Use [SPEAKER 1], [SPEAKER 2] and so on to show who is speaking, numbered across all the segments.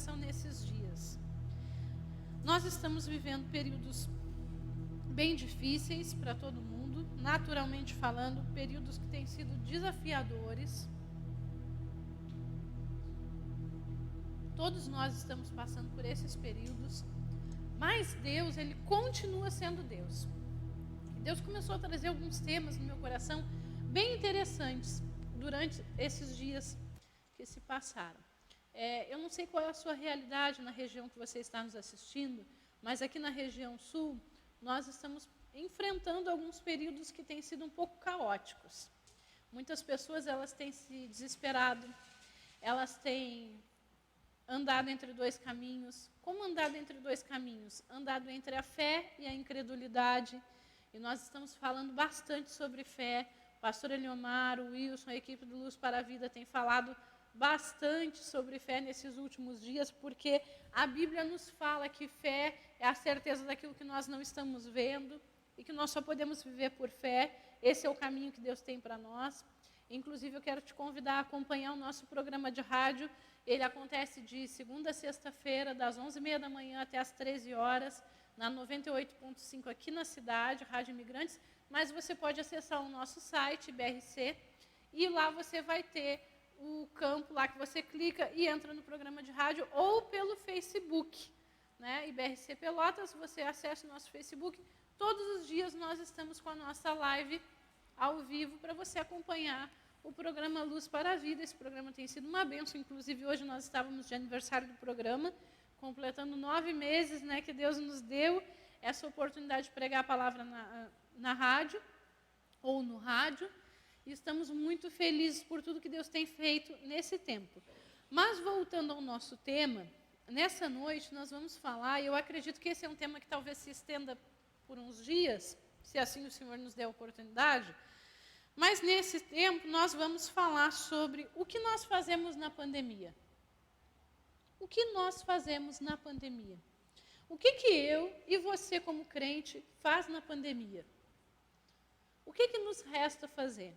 [SPEAKER 1] coração nesses dias. Nós estamos vivendo períodos bem difíceis para todo mundo, naturalmente falando, períodos que têm sido desafiadores. Todos nós estamos passando por esses períodos, mas Deus, Ele continua sendo Deus. Deus começou a trazer alguns temas no meu coração bem interessantes durante esses dias que se passaram. Eu não sei qual é a sua realidade na região que você está nos assistindo, mas aqui na região sul, nós estamos enfrentando alguns períodos que têm sido um pouco caóticos. Muitas pessoas, elas têm se desesperado, elas têm andado entre dois caminhos. Como andado entre dois caminhos? Andado entre a fé e a incredulidade. E nós estamos falando bastante sobre fé. O pastor Eliomar, o Wilson, a equipe do Luz para a Vida tem falado bastante sobre fé nesses últimos dias, porque a Bíblia nos fala que fé é a certeza daquilo que nós não estamos vendo e que nós só podemos viver por fé. Esse é o caminho que Deus tem para nós. Inclusive, eu quero te convidar a acompanhar o nosso programa de rádio. Ele acontece de segunda a sexta-feira, das 11h30 da manhã até as 13 horas, na 98.5 aqui na cidade, Rádio Imigrantes, mas você pode acessar o nosso site, BRC, e lá você vai ter o campo lá que você clica e entra no programa de rádio, ou pelo Facebook, né? IBRC Pelotas, você acessa o nosso Facebook. Todos os dias nós estamos com a nossa live ao vivo para você acompanhar o programa Luz para a Vida. Esse programa tem sido uma bênção, inclusive hoje nós estávamos de aniversário do programa, completando 9 meses, né, que Deus nos deu essa oportunidade de pregar a palavra na rádio, ou no rádio, e estamos muito felizes por tudo que Deus tem feito nesse tempo. Mas, voltando ao nosso tema, nessa noite nós vamos falar, e eu acredito que esse é um tema que talvez se estenda por uns dias, se assim o Senhor nos der a oportunidade, mas nesse tempo nós vamos falar sobre o que nós fazemos na pandemia. O que nós fazemos na pandemia? O que eu e você, como crente, faz na pandemia? O que nos resta fazer?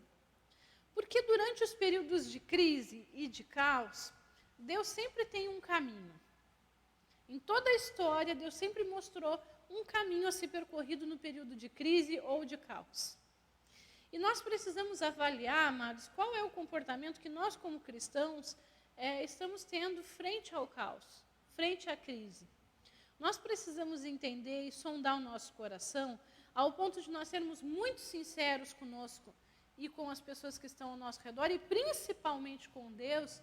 [SPEAKER 1] Porque durante os períodos de crise e de caos, Deus sempre tem um caminho. Em toda a história, Deus sempre mostrou um caminho a ser percorrido no período de crise ou de caos. E nós precisamos avaliar, amados, qual é o comportamento que nós, como cristãos, estamos tendo frente ao caos, frente à crise. Nós precisamos entender e sondar o nosso coração ao ponto de nós sermos muito sinceros conosco e com as pessoas que estão ao nosso redor, e principalmente com Deus,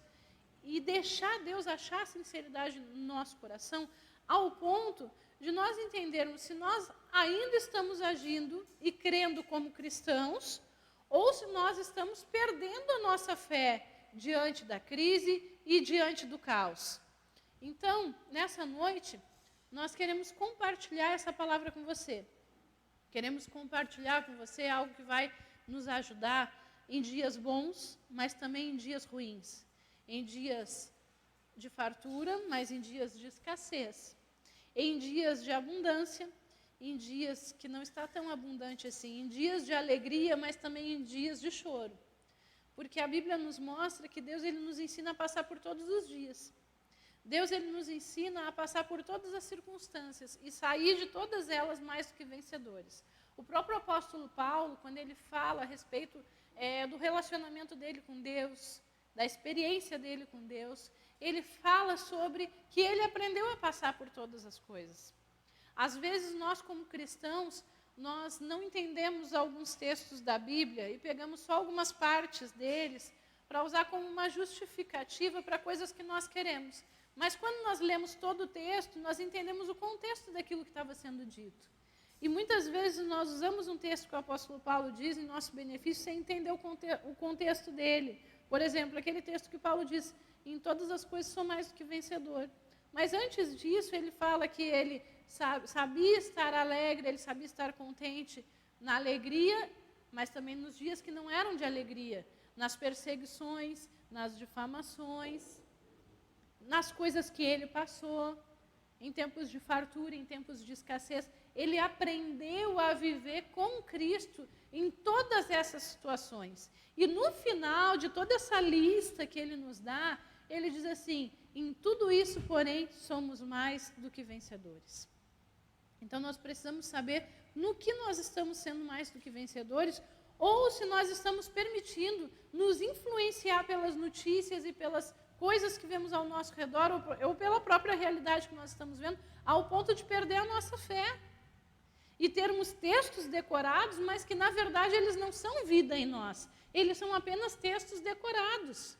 [SPEAKER 1] e deixar Deus achar sinceridade no nosso coração, ao ponto de nós entendermos se nós ainda estamos agindo e crendo como cristãos, ou se nós estamos perdendo a nossa fé diante da crise e diante do caos. Então, nessa noite, nós queremos compartilhar essa palavra com você. Queremos compartilhar com você algo que vai nos ajudar em dias bons, mas também em dias ruins. Em dias de fartura, mas em dias de escassez. Em dias de abundância, em dias que não está tão abundante assim. Em dias de alegria, mas também em dias de choro. Porque a Bíblia nos mostra que Deus, Ele nos ensina a passar por todos os dias. Deus, Ele nos ensina a passar por todas as circunstâncias e sair de todas elas mais do que vencedores. O próprio apóstolo Paulo, quando ele fala a respeito do relacionamento dele com Deus, da experiência dele com Deus, ele fala sobre que ele aprendeu a passar por todas as coisas. Às vezes nós, como cristãos, nós não entendemos alguns textos da Bíblia e pegamos só algumas partes deles para usar como uma justificativa para coisas que nós queremos. Mas quando nós lemos todo o texto, nós entendemos o contexto daquilo que estava sendo dito. E muitas vezes nós usamos um texto que o apóstolo Paulo diz em nosso benefício sem entender o contexto dele. Por exemplo, aquele texto que Paulo diz, em todas as coisas sou mais do que vencedor. Mas antes disso, ele fala que ele sabia estar alegre, ele sabia estar contente na alegria, mas também nos dias que não eram de alegria, nas perseguições, nas difamações, nas coisas que ele passou, em tempos de fartura, em tempos de escassez. Ele aprendeu a viver com Cristo em todas essas situações. E no final de toda essa lista que ele nos dá, ele diz assim, em tudo isso, porém, somos mais do que vencedores. Então, nós precisamos saber no que nós estamos sendo mais do que vencedores, ou se nós estamos permitindo nos influenciar pelas notícias e pelas coisas que vemos ao nosso redor, ou pela própria realidade que nós estamos vendo, ao ponto de perder a nossa fé. E termos textos decorados, mas que, na verdade, eles não são vida em nós. Eles são apenas textos decorados.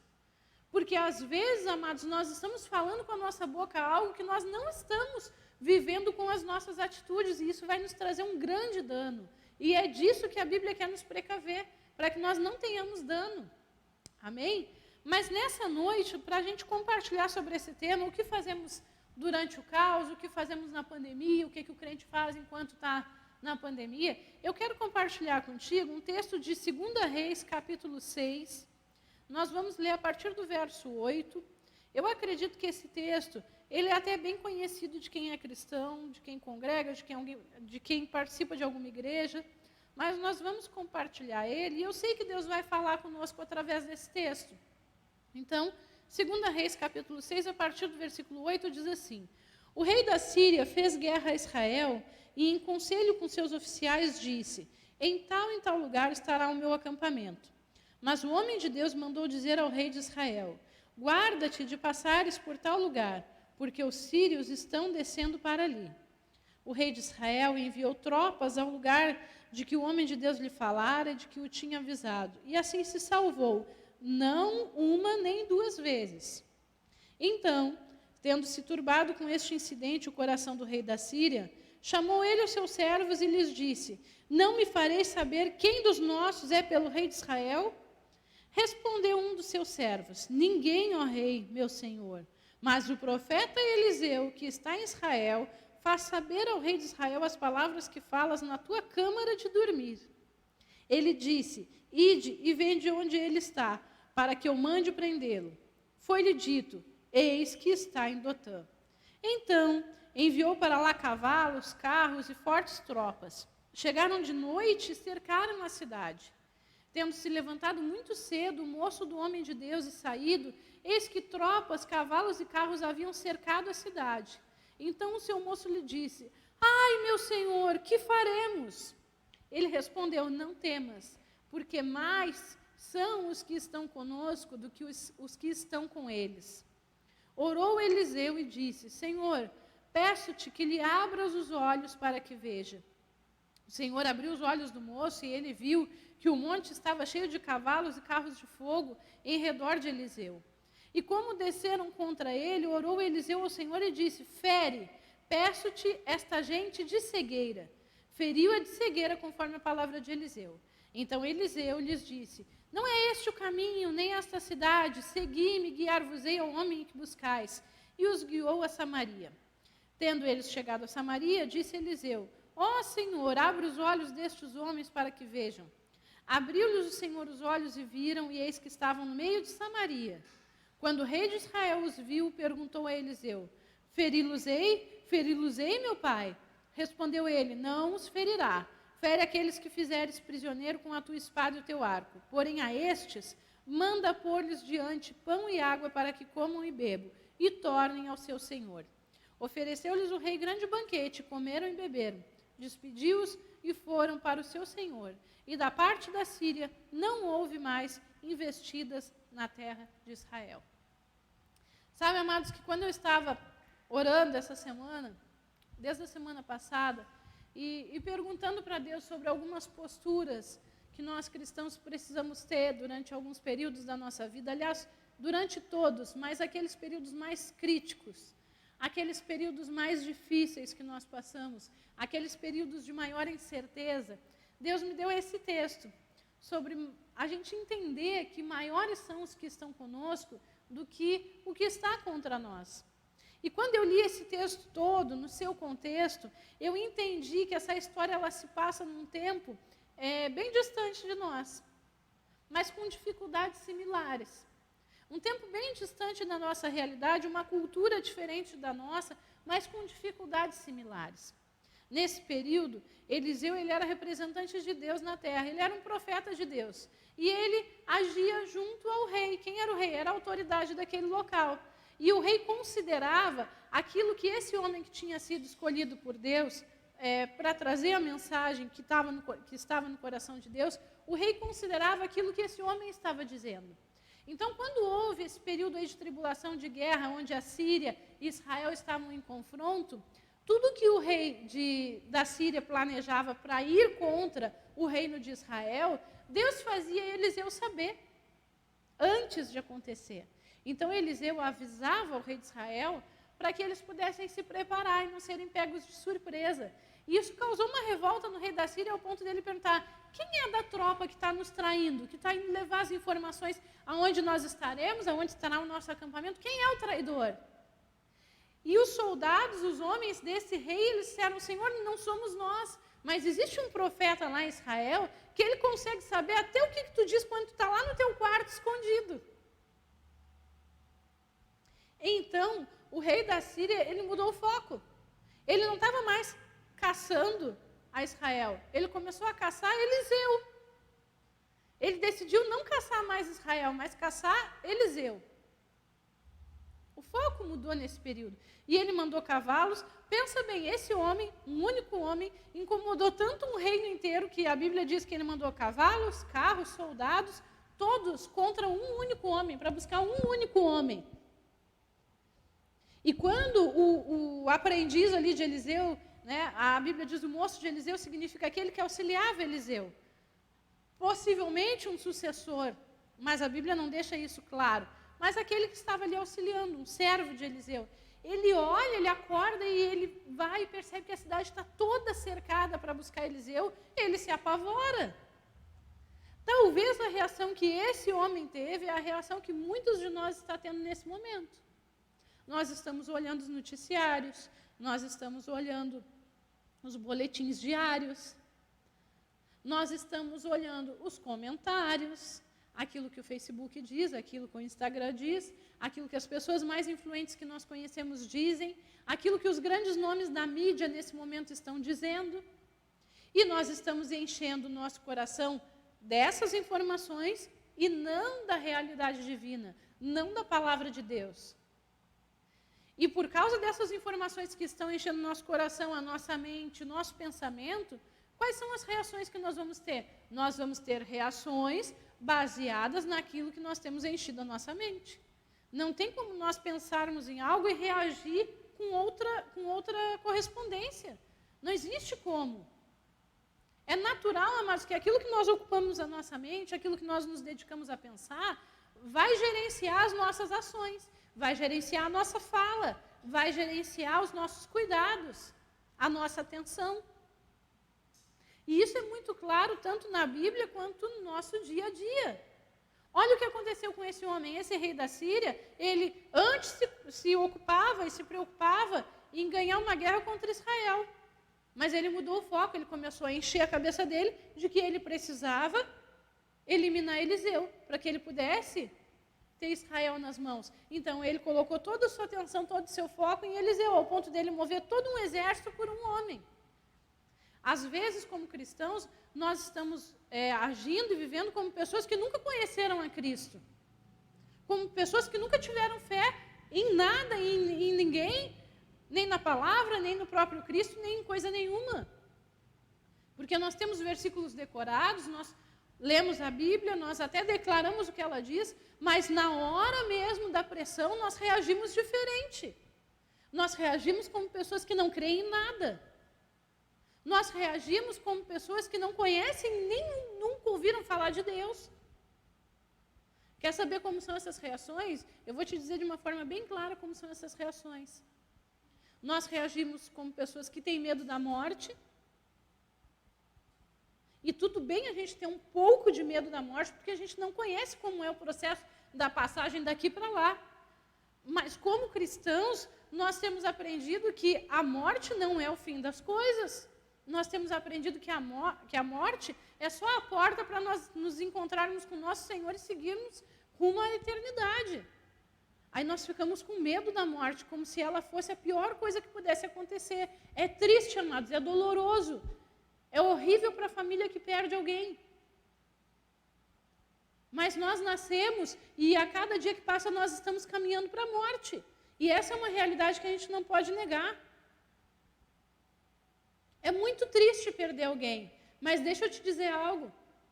[SPEAKER 1] Porque, às vezes, amados, nós estamos falando com a nossa boca algo que nós não estamos vivendo com as nossas atitudes, e isso vai nos trazer um grande dano. E é disso que a Bíblia quer nos precaver, para que nós não tenhamos dano. Amém? Mas nessa noite, para a gente compartilhar sobre esse tema, o que fazemos durante o caos, o que fazemos na pandemia, o que o crente faz enquanto está na pandemia, eu quero compartilhar contigo um texto de 2 Reis, capítulo 6. Nós vamos ler a partir do verso 8. Eu acredito que esse texto, ele é até bem conhecido de quem é cristão, de quem congrega, de quem participa de alguma igreja, mas nós vamos compartilhar ele, e eu sei que Deus vai falar conosco através desse texto. Então, 2 Reis, capítulo 6, a partir do versículo 8, diz assim: O rei da Síria fez guerra a Israel e, em conselho com seus oficiais, disse: em tal lugar estará o meu acampamento. Mas o homem de Deus mandou dizer ao rei de Israel: guarda-te de passares por tal lugar, porque os sírios estão descendo para ali. O rei de Israel enviou tropas ao lugar de que o homem de Deus lhe falara e de que o tinha avisado, e assim se salvou, não uma nem duas vezes. Então, tendo-se turbado com este incidente o coração do rei da Síria, chamou ele os seus servos e lhes disse: não me fareis saber quem dos nossos é pelo rei de Israel? Respondeu um dos seus servos: ninguém, ó rei, meu senhor, mas o profeta Eliseu, que está em Israel, faz saber ao rei de Israel as palavras que falas na tua câmara de dormir. Ele disse: ide e vende onde ele está, para que eu mande prendê-lo. Foi-lhe dito: eis que está em Dotã. Então enviou para lá cavalos, carros e fortes tropas. Chegaram de noite e cercaram a cidade. Tendo se levantado muito cedo, o moço do homem de Deus e saído, eis que tropas, cavalos e carros haviam cercado a cidade. Então o seu moço lhe disse: ai, meu senhor, que faremos? Ele respondeu: não temas, porque mais são os que estão conosco do que os que estão com eles. Orou Eliseu e disse: Senhor, peço-te que lhe abras os olhos para que veja. O Senhor abriu os olhos do moço e ele viu que o monte estava cheio de cavalos e carros de fogo em redor de Eliseu. E como desceram contra ele, orou Eliseu ao Senhor e disse: fere, peço-te esta gente de cegueira. Feriu-a de cegueira conforme a palavra de Eliseu. Então Eliseu lhes disse: não é este o caminho, nem esta cidade, segui-me, guiar-vos-ei ao homem que buscais. E os guiou a Samaria. Tendo eles chegado a Samaria, disse Eliseu: ó Senhor, abre os olhos destes homens para que vejam. Abriu-lhes o Senhor os olhos e viram, e eis que estavam no meio de Samaria. Quando o rei de Israel os viu, perguntou a Eliseu: feri-los-ei? Feri-los-ei, meu pai? Respondeu ele: não os ferirá. Fere aqueles que fizeres prisioneiro com a tua espada e o teu arco. Porém a estes, manda pôr-lhes diante pão e água para que comam e bebam, e tornem ao seu senhor. Ofereceu-lhes o rei grande banquete, comeram e beberam. Despediu-os e foram para o seu senhor. E da parte da Síria não houve mais investidas na terra de Israel. Sabe, amados, que quando eu estava orando essa semana, desde a semana passada, e perguntando para Deus sobre algumas posturas que nós cristãos precisamos ter durante alguns períodos da nossa vida, aliás, durante todos, mas aqueles períodos mais críticos, aqueles períodos mais difíceis que nós passamos, aqueles períodos de maior incerteza, Deus me deu esse texto sobre a gente entender que maiores são os que estão conosco do que o que está contra nós. E quando eu li esse texto todo, no seu contexto, eu entendi que essa história ela se passa num tempo bem distante de nós, mas com dificuldades similares. Um tempo bem distante da nossa realidade, uma cultura diferente da nossa, mas com dificuldades similares. Nesse período, Eliseu ele era representante de Deus na terra, ele era um profeta de Deus. E ele agia junto ao rei. Quem era o rei? Era a autoridade daquele local. e o rei considerava aquilo que esse homem que tinha sido escolhido por Deus para trazer a mensagem que estava no coração de Deus, o rei considerava aquilo que esse homem estava dizendo. Então, quando houve esse período aí de tribulação, de guerra, onde a Síria e Israel estavam em confronto, tudo que o rei da Síria planejava para ir contra o reino de Israel, Deus fazia Eliseu saber, antes de acontecer. Então, Eliseu avisava o rei de Israel para que eles pudessem se preparar e não serem pegos de surpresa. E isso causou uma revolta no rei da Síria, ao ponto dele perguntar: quem é da tropa que está nos traindo, que está indo levar as informações aonde nós estaremos, aonde estará o nosso acampamento? Quem é o traidor? E os soldados, os homens desse rei, eles disseram: Senhor, não somos nós, mas existe um profeta lá em Israel que ele consegue saber até o que tu diz quando tu está lá no teu quarto escondido. Então, o rei da Síria, ele mudou o foco. Ele não estava mais caçando a Israel, ele começou a caçar Eliseu. Ele decidiu não caçar mais Israel, mas caçar Eliseu. O foco mudou nesse período. E ele mandou cavalos. Pensa bem, esse homem, um único homem, incomodou tanto um reino inteiro que a Bíblia diz que ele mandou cavalos, carros, soldados, todos contra um único homem, para buscar um único homem. E quando o aprendiz ali de Eliseu, né, a Bíblia diz o moço de Eliseu significa aquele que auxiliava Eliseu. Possivelmente um sucessor, mas a Bíblia não deixa isso claro. Mas aquele que estava ali auxiliando, um servo de Eliseu. Ele olha, ele acorda e ele vai e percebe que a cidade está toda cercada para buscar Eliseu. Ele se apavora. Talvez a reação que esse homem teve é a reação que muitos de nós estão tendo nesse momento. Nós estamos olhando os noticiários, nós estamos olhando os boletins diários, nós estamos olhando os comentários, aquilo que o Facebook diz, aquilo que o Instagram diz, aquilo que as pessoas mais influentes que nós conhecemos dizem, aquilo que os grandes nomes da mídia nesse momento estão dizendo. E nós estamos enchendo o nosso coração dessas informações e não da realidade divina, não da palavra de Deus. E por causa dessas informações que estão enchendo o nosso coração, a nossa mente, o nosso pensamento, quais são as reações que nós vamos ter? Nós vamos ter reações baseadas naquilo que nós temos enchido a nossa mente. Não tem como nós pensarmos em algo e reagir com outra correspondência. Não existe como. É natural, amados, que aquilo que nós ocupamos a nossa mente, aquilo que nós nos dedicamos a pensar, vai gerenciar as nossas ações, vai gerenciar a nossa fala, vai gerenciar os nossos cuidados, a nossa atenção. E isso é muito claro tanto na Bíblia quanto no nosso dia a dia. Olha o que aconteceu com esse homem, esse rei da Síria. Ele antes se ocupava e se preocupava em ganhar uma guerra contra Israel. Mas ele mudou o foco, ele começou a encher a cabeça dele de que ele precisava eliminar Eliseu, para que ele pudesse ter Israel nas mãos. Então ele colocou toda a sua atenção, todo o seu foco em Eliseu, ao ponto dele mover todo um exército por um homem. Às vezes, como cristãos, nós estamos agindo e vivendo como pessoas que nunca conheceram a Cristo. Como pessoas que nunca tiveram fé em nada, em ninguém, nem na palavra, nem no próprio Cristo, nem em coisa nenhuma. Porque nós temos versículos decorados, nós lemos a Bíblia, nós até declaramos o que ela diz, mas na hora mesmo da pressão nós reagimos diferente. Nós reagimos como pessoas que não creem em nada. Nós reagimos como pessoas que não conhecem, nem nunca ouviram falar de Deus. Quer saber como são essas reações? Eu vou te dizer de uma forma bem clara como são essas reações. Nós reagimos como pessoas que têm medo da morte. E tudo bem a gente ter um pouco de medo da morte, porque a gente não conhece como é o processo da passagem daqui para lá. Mas como cristãos, nós temos aprendido que a morte não é o fim das coisas. Nós temos aprendido que a morte é só a porta para nós nos encontrarmos com o nosso Senhor e seguirmos rumo à eternidade. Aí nós ficamos com medo da morte, como se ela fosse a pior coisa que pudesse acontecer. É triste, amados, é doloroso. É horrível para a família que perde alguém. Mas nós nascemos e a cada dia que passa nós estamos caminhando para a morte. E essa é uma realidade que a gente não pode negar. É muito triste perder alguém, mas deixa eu te dizer algo.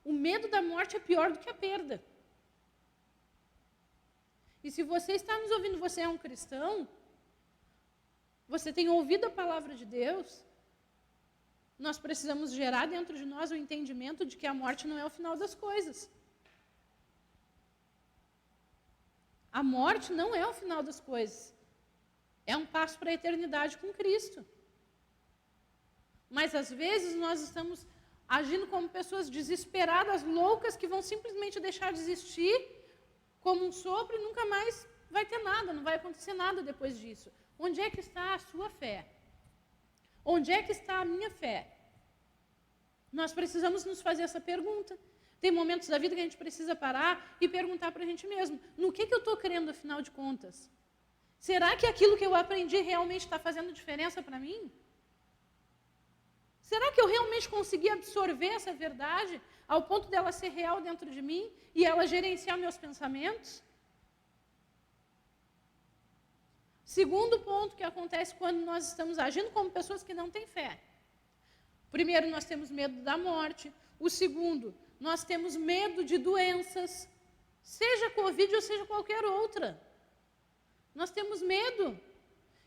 [SPEAKER 1] O medo da morte é pior do que a perda. E se você está nos ouvindo, você é um cristão, você tem ouvido a palavra de Deus, nós precisamos gerar dentro de nós o entendimento de que a morte não é o final das coisas. A morte não é o final das coisas. É um passo para a eternidade com Cristo. Mas, às vezes, nós estamos agindo como pessoas desesperadas, loucas, que vão simplesmente deixar de existir como um sopro e nunca mais vai ter nada, não vai acontecer nada depois disso. Onde é que está a sua fé? Onde é que está a minha fé? Nós precisamos nos fazer essa pergunta. Tem momentos da vida que a gente precisa parar e perguntar para a gente mesmo, no que eu estou crendo, afinal de contas? Será que aquilo que eu aprendi realmente está fazendo diferença para mim? Será que eu realmente consegui absorver essa verdade ao ponto dela ser real dentro de mim e ela gerenciar meus pensamentos? Segundo ponto que acontece quando nós estamos agindo como pessoas que não têm fé. Primeiro, nós temos medo da morte. O segundo, nós temos medo de doenças, seja Covid ou seja qualquer outra. Nós temos medo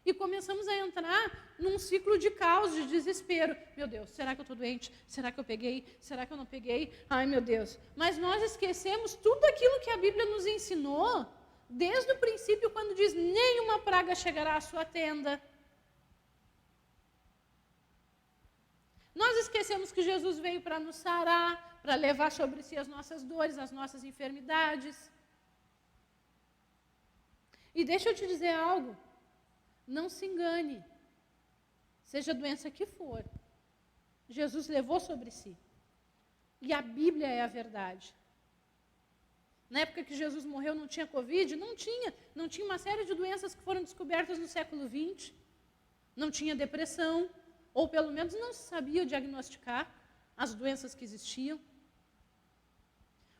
[SPEAKER 1] e começamos a entrar num ciclo de caos, de desespero. Meu Deus, será que eu estou doente? Será que eu peguei? Será que eu não peguei? Ai, meu Deus. Mas nós esquecemos tudo aquilo que a Bíblia nos ensinou, desde o princípio, quando diz, nenhuma praga chegará à sua tenda. Nós esquecemos que Jesus veio para nos sarar, para levar sobre si as nossas dores, as nossas enfermidades. E deixa eu te dizer algo, não se engane, seja a doença que for, Jesus levou sobre si. E a Bíblia é a verdade. Na época que Jesus morreu não tinha Covid? Não tinha uma série de doenças que foram descobertas no século XX. Não tinha depressão, ou pelo menos não se sabia diagnosticar as doenças que existiam.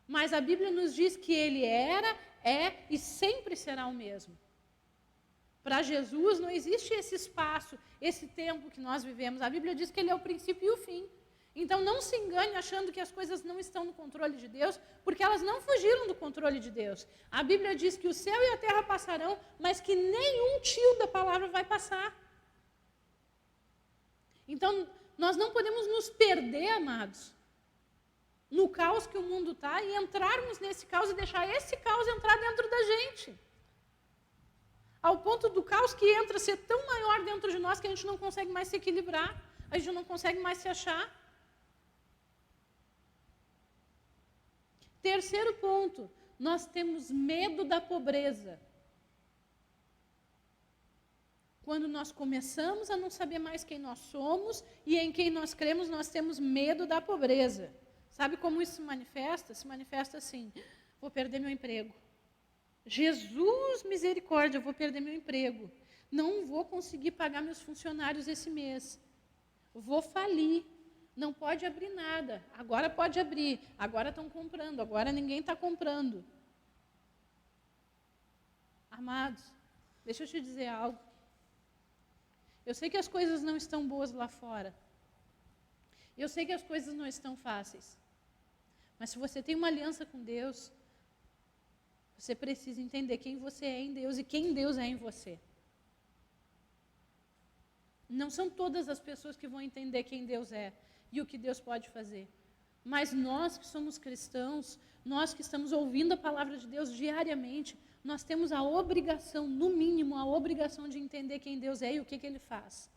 [SPEAKER 1] Mas a Bíblia nos diz que Ele era, é e sempre será o mesmo. Para Jesus não existe esse espaço, esse tempo que nós vivemos. A Bíblia diz que Ele é o princípio e o fim. Então não se engane achando que as coisas não estão no controle de Deus, porque elas não fugiram do controle de Deus. A Bíblia diz que o céu e a terra passarão, mas que nenhum tio da palavra vai passar. Então nós não podemos nos perder, amados, no caos que o mundo está e entrarmos nesse caos e deixar esse caos entrar dentro da gente. Ao ponto do caos que entra ser tão maior dentro de nós que a gente não consegue mais se equilibrar, a gente não consegue mais se achar. Terceiro ponto, nós temos medo da pobreza. Quando nós começamos a não saber mais quem nós somos e em quem nós cremos, nós temos medo da pobreza. Sabe como isso se manifesta? Se manifesta assim, vou perder meu emprego. Jesus, misericórdia, eu vou perder meu emprego. Não vou conseguir pagar meus funcionários esse mês. Vou falir. Não pode abrir nada. Agora pode abrir. Agora estão comprando. Agora ninguém está comprando. Amados, deixa eu te dizer algo. Eu sei que as coisas não estão boas lá fora. Eu sei que as coisas não estão fáceis. Mas se você tem uma aliança com Deus, você precisa entender quem você é em Deus e quem Deus é em você. Não são todas as pessoas que vão entender quem Deus é e o que Deus pode fazer. Mas nós que somos cristãos, nós que estamos ouvindo a palavra de Deus diariamente, nós temos a obrigação, no mínimo, a obrigação de entender quem Deus é e o que Ele faz.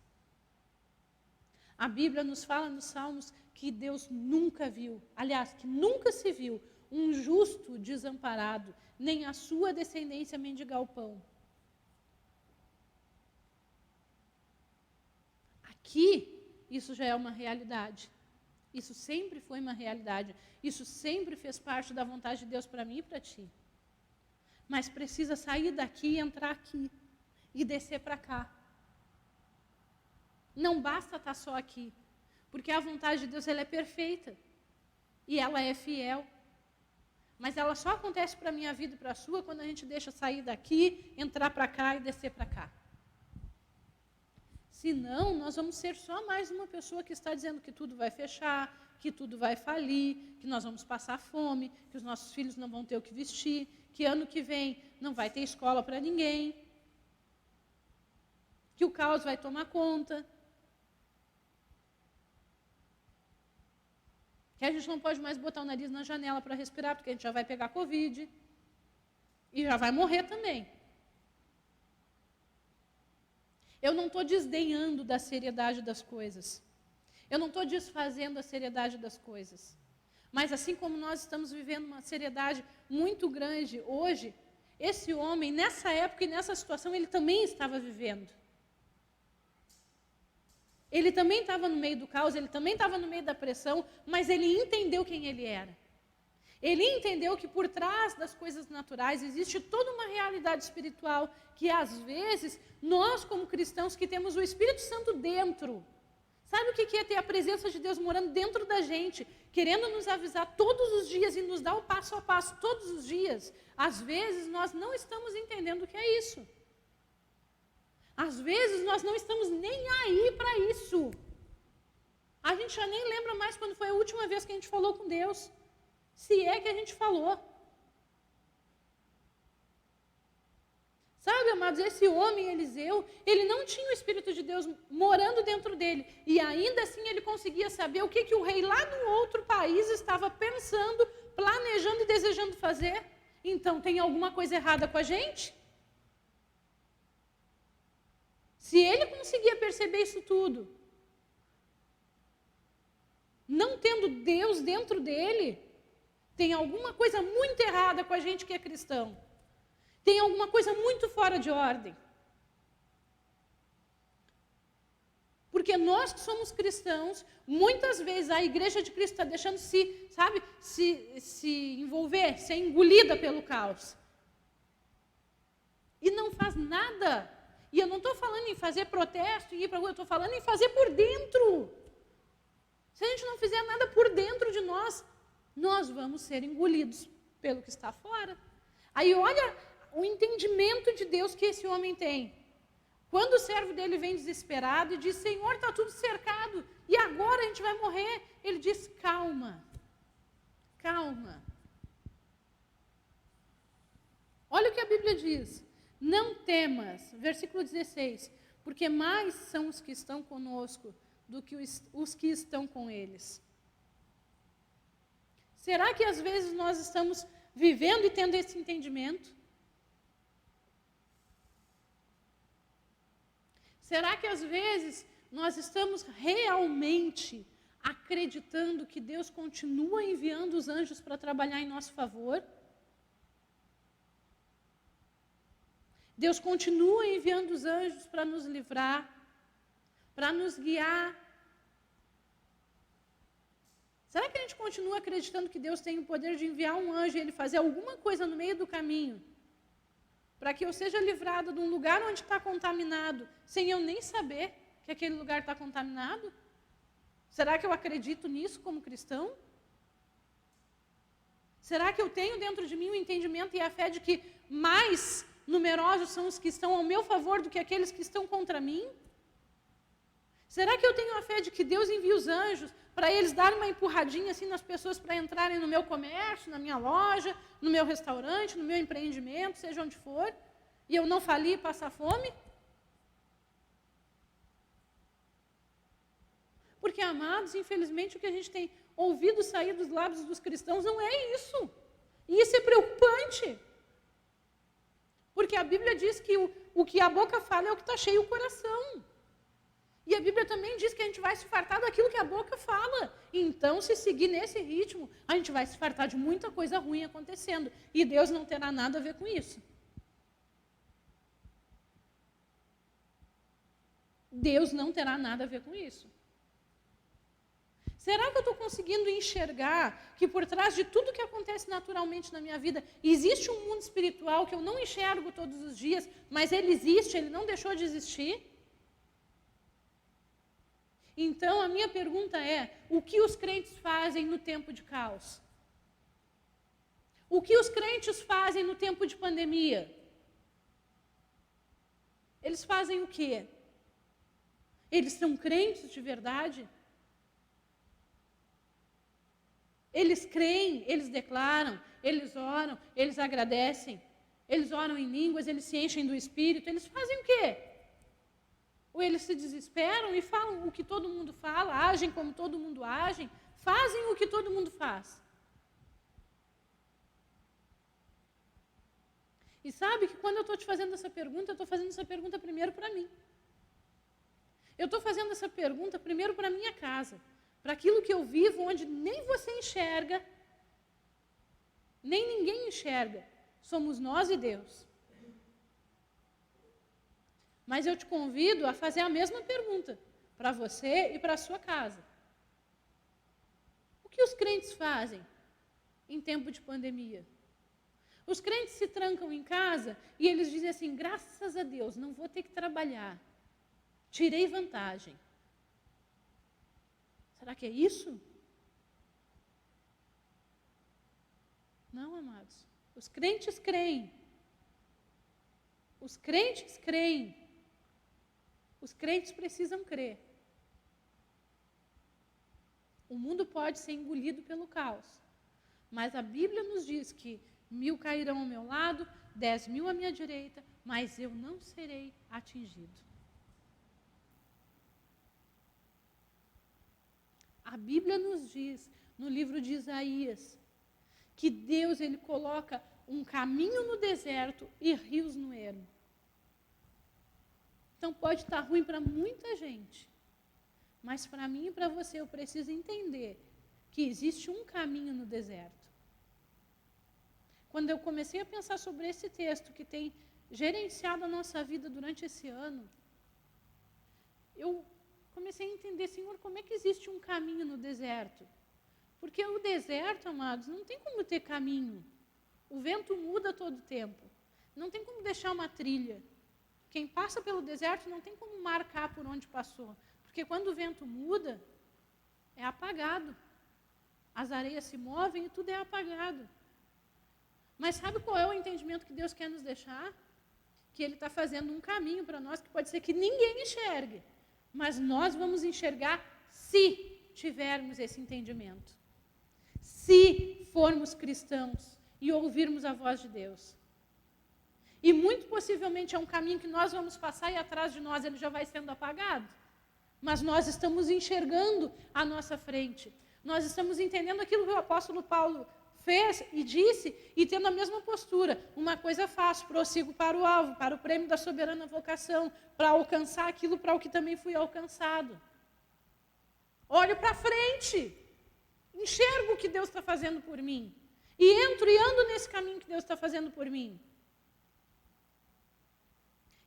[SPEAKER 1] A Bíblia nos fala nos Salmos que Deus nunca viu, aliás, que nunca se viu um justo desamparado, nem a sua descendência mendigar o pão. Aqui, isso já é uma realidade. Isso sempre foi uma realidade. Isso sempre fez parte da vontade de Deus para mim e para ti. Mas precisa sair daqui e entrar aqui. E descer para cá. Não basta estar só aqui. Porque a vontade de Deus ela é perfeita. E ela é fiel. Mas ela só acontece para a minha vida e para a sua quando a gente deixa sair daqui, entrar para cá e descer para cá. Senão, nós vamos ser só mais uma pessoa que está dizendo que tudo vai fechar, que tudo vai falir, que nós vamos passar fome, que os nossos filhos não vão ter o que vestir, que ano que vem não vai ter escola para ninguém, que o caos vai tomar conta, que a gente não pode mais botar o nariz na janela para respirar, porque a gente já vai pegar Covid e já vai morrer também. Eu não estou desdenhando da seriedade das coisas. Eu não estou desfazendo a seriedade das coisas. Mas assim como nós estamos vivendo uma seriedade muito grande hoje, esse homem, nessa época e nessa situação, ele também estava vivendo. Ele também estava no meio do caos, ele também estava no meio da pressão, mas ele entendeu quem ele era. Ele entendeu que por trás das coisas naturais existe toda uma realidade espiritual que, às vezes, nós como cristãos que temos o Espírito Santo dentro, sabe o que é ter a presença de Deus morando dentro da gente, querendo nos avisar todos os dias e nos dar o passo a passo todos os dias? Às vezes, nós não estamos entendendo o que é isso. Às vezes, nós não estamos nem aí para isso. A gente já nem lembra mais quando foi a última vez que a gente falou com Deus. Se é que a gente falou. Sabe, amados, esse homem, Eliseu, ele não tinha o Espírito de Deus morando dentro dele. E ainda assim ele conseguia saber o que o rei lá no outro país estava pensando, planejando e desejando fazer. Então, tem alguma coisa errada com a gente? Se ele conseguia perceber isso tudo, não tendo Deus dentro dele, tem alguma coisa muito errada com a gente que é cristão. Tem alguma coisa muito fora de ordem. Porque nós que somos cristãos, muitas vezes a igreja de Cristo está deixando se envolver, ser engolida pelo caos. E não faz nada. E eu não estou falando em fazer protesto e ir para a rua, eu estou falando em fazer por dentro. Se a gente não fizer nada por dentro de nós, nós vamos ser engolidos pelo que está fora. Aí olha o entendimento de Deus que esse homem tem. Quando o servo dele vem desesperado e diz, Senhor, está tudo cercado, e agora a gente vai morrer. Ele diz, calma, calma. Olha o que a Bíblia diz. Não temas, versículo 16, porque mais são os que estão conosco do que os que estão com eles. Será que às vezes nós estamos vivendo e tendo esse entendimento? Será que às vezes nós estamos realmente acreditando que Deus continua enviando os anjos para trabalhar em nosso favor? Deus continua enviando os anjos para nos livrar, para nos guiar. Será que a gente continua acreditando que Deus tem o poder de enviar um anjo e ele fazer alguma coisa no meio do caminho, para que eu seja livrado de um lugar onde está contaminado, sem eu nem saber que aquele lugar está contaminado? Será que eu acredito nisso como cristão? Será que eu tenho dentro de mim o entendimento e a fé de que mais numerosos são os que estão ao meu favor do que aqueles que estão contra mim? Será que eu tenho a fé de que Deus envia os anjos para eles darem uma empurradinha assim nas pessoas para entrarem no meu comércio, na minha loja, no meu restaurante, no meu empreendimento, seja onde for, e eu não falir e passar fome? Porque, amados, infelizmente o que a gente tem ouvido sair dos lábios dos cristãos não é isso. E isso é preocupante. Porque a Bíblia diz que o que a boca fala é o que está cheio o coração. E a Bíblia também diz que a gente vai se fartar daquilo que a boca fala. Então, se seguir nesse ritmo, a gente vai se fartar de muita coisa ruim acontecendo. E Deus não terá nada a ver com isso. Deus não terá nada a ver com isso. Será que eu estou conseguindo enxergar que por trás de tudo que acontece naturalmente na minha vida, existe um mundo espiritual que eu não enxergo todos os dias, mas ele existe, ele não deixou de existir? Então, a minha pergunta é, o que os crentes fazem no tempo de caos? O que os crentes fazem no tempo de pandemia? Eles fazem o quê? Eles são crentes de verdade? Eles creem, eles declaram, eles oram, eles agradecem, eles oram em línguas, eles se enchem do Espírito, eles fazem o quê? Ou eles se desesperam e falam o que todo mundo fala, agem como todo mundo age, fazem o que todo mundo faz. E sabe que quando eu estou te fazendo essa pergunta, eu estou fazendo essa pergunta primeiro para mim. Eu estou fazendo essa pergunta primeiro para a minha casa, para aquilo que eu vivo, onde nem você enxerga, nem ninguém enxerga. Somos nós e Deus. Mas eu te convido a fazer a mesma pergunta para você e para a sua casa. O que os crentes fazem em tempo de pandemia? Os crentes se trancam em casa e eles dizem assim, graças a Deus, não vou ter que trabalhar. Tirei vantagem. Será que é isso? Não, amados. Os crentes creem. Os crentes creem. Os crentes precisam crer. O mundo pode ser engolido pelo caos. Mas a Bíblia nos diz que 1000 cairão ao meu lado, 10.000 à minha direita, mas eu não serei atingido. A Bíblia nos diz, no livro de Isaías, que Deus ele coloca um caminho no deserto e rios no ermo. Então pode estar ruim para muita gente, mas para mim e para você eu preciso entender que existe um caminho no deserto. Quando eu comecei a pensar sobre esse texto que tem gerenciado a nossa vida durante esse ano, eu comecei a entender, Senhor, como é que existe um caminho no deserto? Porque o deserto, amados, não tem como ter caminho. O vento muda todo o tempo. Não tem como deixar uma trilha. Quem passa pelo deserto não tem como marcar por onde passou. Porque quando o vento muda, é apagado. As areias se movem e tudo é apagado. Mas sabe qual é o entendimento que Deus quer nos deixar? Que Ele está fazendo um caminho para nós que pode ser que ninguém enxergue. Mas nós vamos enxergar se tivermos esse entendimento. Se formos cristãos e ouvirmos a voz de Deus. E muito possivelmente é um caminho que nós vamos passar e atrás de nós ele já vai sendo apagado. Mas nós estamos enxergando à nossa frente. Nós estamos entendendo aquilo que o apóstolo Paulo fez e disse e tendo a mesma postura. Uma coisa faço, prossigo para o alvo, para o prêmio da soberana vocação, para alcançar aquilo para o que também fui alcançado. Olho para frente. Enxergo o que Deus está fazendo por mim. E entro e ando nesse caminho que Deus está fazendo por mim.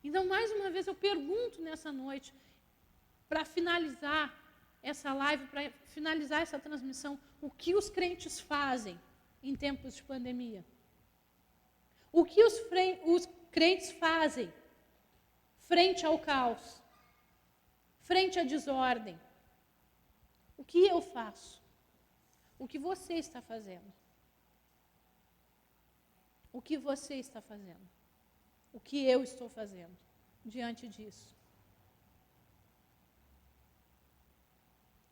[SPEAKER 1] Então, mais uma vez, eu pergunto nessa noite, para finalizar essa live, para finalizar essa transmissão, o que os crentes fazem em tempos de pandemia? O que os crentes fazem frente ao caos, frente à desordem? O que eu faço? O que você está fazendo? O que você está fazendo? O que eu estou fazendo diante disso?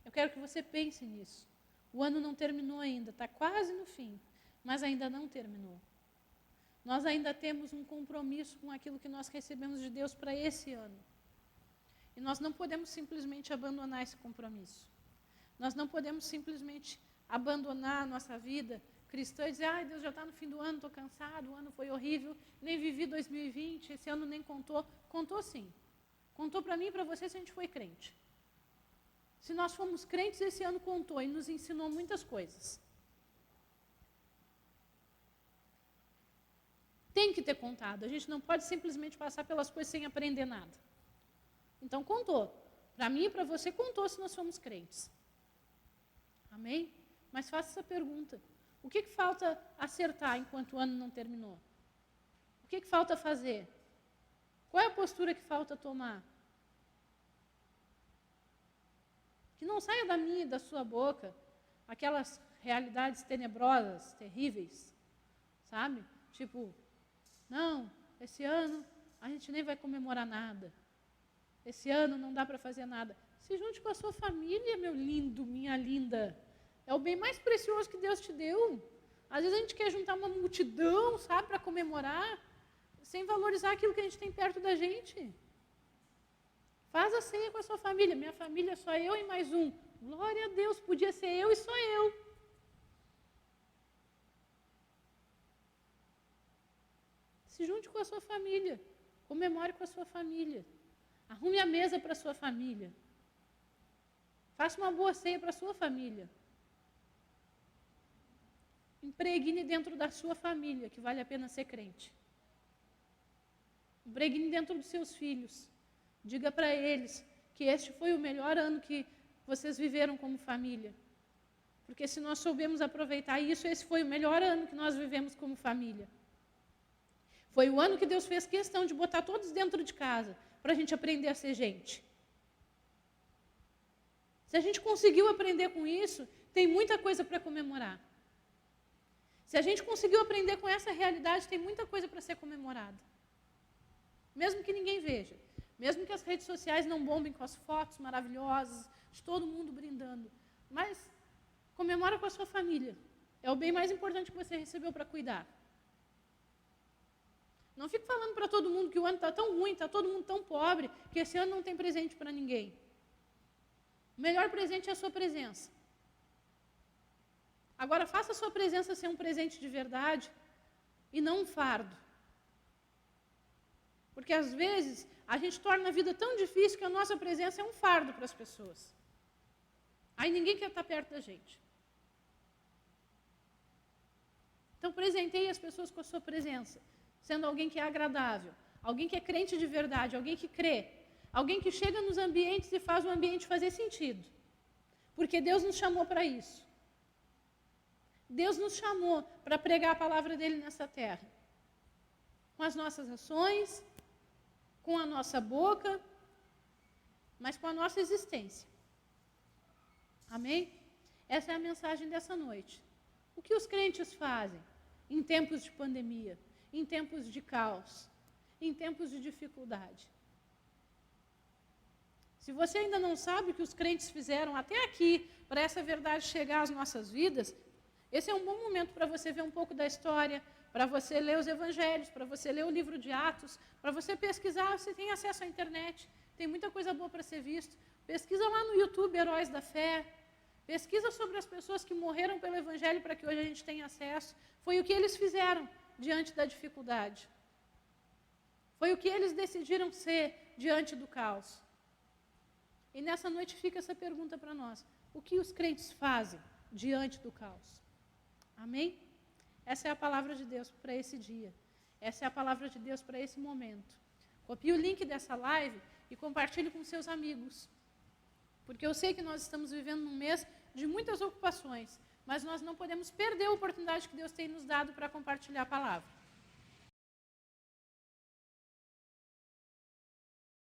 [SPEAKER 1] Eu quero que você pense nisso. O ano não terminou ainda, está quase no fim, mas ainda não terminou. Nós ainda temos um compromisso com aquilo que nós recebemos de Deus para esse ano. E nós não podemos simplesmente abandonar esse compromisso. Nós não podemos simplesmente abandonar a nossa vida cristã e dizer, ai, Deus já está no fim do ano, estou cansado, o ano foi horrível, nem vivi 2020, esse ano nem contou. Contou sim. Contou para mim e para você se a gente foi crente. Se nós fomos crentes, esse ano contou e nos ensinou muitas coisas. Tem que ter contado. A gente não pode simplesmente passar pelas coisas sem aprender nada. Então contou. Para mim e para você contou se nós fomos crentes. Amém? Mas faça essa pergunta. O que falta acertar enquanto o ano não terminou? O que falta fazer? Qual é a postura que falta tomar? Que não saia da minha e da sua boca aquelas realidades tenebrosas, terríveis, sabe? Tipo, não, esse ano a gente nem vai comemorar nada. Esse ano não dá para fazer nada. Se junte com a sua família, meu lindo, minha linda. É o bem mais precioso que Deus te deu. Às vezes a gente quer juntar uma multidão, sabe, para comemorar, sem valorizar aquilo que a gente tem perto da gente. Faz a ceia com a sua família. Minha família é só eu e mais um. Glória a Deus, podia ser eu e só eu. Se junte com a sua família. Comemore com a sua família. Arrume a mesa para a sua família. Faça uma boa ceia para a sua família. Impregne dentro da sua família, que vale a pena ser crente. Impregne dentro dos seus filhos. Diga para eles que este foi o melhor ano que vocês viveram como família. Porque se nós soubemos aproveitar isso, esse foi o melhor ano que nós vivemos como família. Foi o ano que Deus fez questão de botar todos dentro de casa, para a gente aprender a ser gente. Se a gente conseguiu aprender com isso, tem muita coisa para comemorar. Se a gente conseguiu aprender com essa realidade, tem muita coisa para ser comemorada. Mesmo que ninguém veja. Mesmo que as redes sociais não bombem com as fotos maravilhosas, de todo mundo brindando. Mas comemora com a sua família. É o bem mais importante que você recebeu para cuidar. Não fique falando para todo mundo que o ano está tão ruim, está todo mundo tão pobre, que esse ano não tem presente para ninguém. O melhor presente é a sua presença. Agora, faça a sua presença ser um presente de verdade e não um fardo. Porque, às vezes, a gente torna a vida tão difícil que a nossa presença é um fardo para as pessoas. Aí ninguém quer estar perto da gente. Então, presenteie as pessoas com a sua presença, sendo alguém que é agradável, alguém que é crente de verdade, alguém que crê, alguém que chega nos ambientes e faz o ambiente fazer sentido. Porque Deus nos chamou para isso. Deus nos chamou para pregar a palavra dele nessa terra. Com as nossas ações, com a nossa boca, mas com a nossa existência. Amém? Essa é a mensagem dessa noite. O que os crentes fazem em tempos de pandemia, em tempos de caos, em tempos de dificuldade? Se você ainda não sabe o que os crentes fizeram até aqui, para essa verdade chegar às nossas vidas, esse é um bom momento para você ver um pouco da história, para você ler os evangelhos, para você ler o livro de Atos, para você pesquisar, você tem acesso à internet, tem muita coisa boa para ser visto. Pesquisa lá no YouTube, Heróis da Fé. Pesquisa sobre as pessoas que morreram pelo evangelho para que hoje a gente tenha acesso. Foi o que eles fizeram diante da dificuldade. Foi o que eles decidiram ser diante do caos. E nessa noite fica essa pergunta para nós. O que os crentes fazem diante do caos? Amém? Essa é a palavra de Deus para esse dia. Essa é a palavra de Deus para esse momento. Copie o link dessa live e compartilhe com seus amigos. Porque eu sei que nós estamos vivendo num mês de muitas ocupações, mas nós não podemos perder a oportunidade que Deus tem nos dado para compartilhar a palavra.